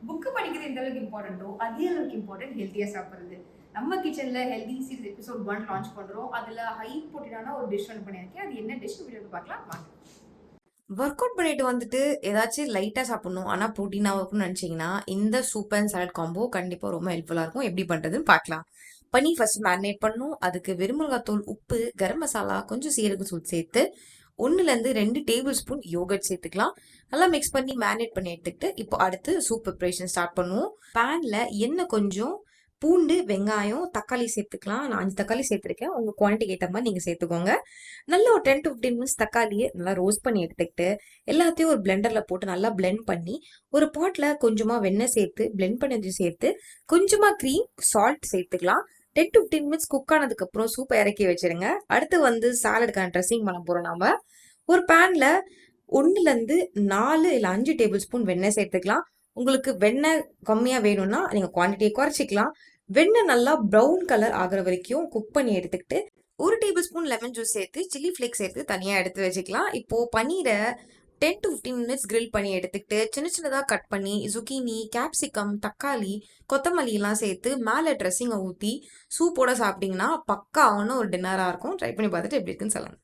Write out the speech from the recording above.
Book படிக்கிறது எந்த அளவுக்கு இம்பார்ட்டன்ட்டோ அதே அளவுக்கு இம்பார்ட்டன்ட் ஹெல்த்தியாக சாப்பிட்றது. நம்ம கிச்சனில் ஹெல்தி சீரிஸ் எபிசோட் 1 லான்ச் பண்ணுறோம். அதில் ஹை ப்ரோட்டீனான ஒரு டிஷ் ஒன்று பண்ணியிருக்கேன். அது என்ன டிஷ் வீடியோ பார்க்கலாம் வாங்க. ஒர்க் அவுட் பண்ணிட்டு வந்துட்டு ஏதாச்சும் லைட்டாக சாப்பிடணும் ஆனால் ப்ரோட்டீனாக இருக்கும்னு நினச்சிங்கன்னா இந்த சூப் அண்ட் சாலட் காம்போ கண்டிப்பாக ரொம்ப ஹெல்ப்ஃபுல்லாக இருக்கும். எப்படி பண்ணுறதுன்னு பார்க்கலாம். பன்னீர் ஃபர்ஸ்ட் மேரினேட் பண்ணணும். அதுக்கு வெறுமிளகாத்தூள், உப்பு, கரம் மசாலா, கொஞ்சம் சீரக தூள் சேர்த்து 1லேருந்து 2 டேபிள் ஸ்பூன் யோகர்ட் சேர்த்துக்கலாம். நல்லா மிக்ஸ் பண்ணி மேரினேட் பண்ணி எடுத்துக்கிட்டு இப்போ அடுத்து சூப் ப்ரிப்பரேஷன் ஸ்டார்ட் பண்ணுவோம். பேனில் எண்ணெய் கொஞ்சம், பூண்டு, வெங்காயம், தக்காளி சேர்த்துக்கலாம். நான் 5 தக்காளி சேர்த்துருக்கேன். உங்கள் குவான்டிட்டிக்கு ஏற்ற மாதிரி நீங்கள் சேர்த்துக்கோங்க. நல்லா ஒரு 10 to 15 மினிட்ஸ் தக்காளியை நல்லா ரோஸ்ட் பண்ணி எடுத்துக்கிட்டு எல்லாத்தையும் ஒரு பிளெண்டரில் போட்டு நல்லா பிளெண்ட் பண்ணி ஒரு பாட்டில் கொஞ்சமாக வெண்ணெய் சேர்த்து பிளெண்ட் பண்ணி சேர்த்து கொஞ்சமாக க்ரீம், சால்ட் சேர்த்துக்கலாம். 10 to 15 மினிட்ஸ் குக் ஆனதுக்கப்புறம் சூப்பை இறக்கி வச்சிருங்க. அடுத்து வந்து சாலடுக்கான ட்ரெஸ்ஸிங் பண்ண போகிறோம். நாம ஒரு பேனில் 1லேருந்து 4 இல்லை 5 டேபிள் ஸ்பூன் வெண்ணெய் சேர்த்துக்கலாம். உங்களுக்கு வெண்ணெய் கம்மியாக வேணும்னா நீங்கள் குவான்டிட்டியை குறைச்சிக்கலாம். வெண்ணெய் நல்லா ப்ரௌன் கலர் ஆகிற வரைக்கும் குக் பண்ணி எடுத்துக்கிட்டு 1 டேபிள் ஸ்பூன் லெமன் ஜூஸ் சேர்த்து சில்லி ஃப்ளேக்ஸ் சேர்த்து தனியாக எடுத்து வச்சுக்கலாம். இப்போது பன்னீரை 10 to 15 மினிட்ஸ் கிரில் பண்ணி எடுத்துக்கிட்டு சின்ன சின்னதாக கட் பண்ணி zucchini, கேப்சிகம், தக்காளி, கொத்தமல்லி எல்லாம் சேர்த்து மேலே ட்ரெஸ்ஸிங்கை ஊற்றி சூப்போட சாப்பிட்டீங்கன்னா பக்காவான ஒரு டின்னராக இருக்கும். ட்ரை பண்ணி பார்த்துட்டு எப்படி இருக்குன்னு சொல்லுங்கள்.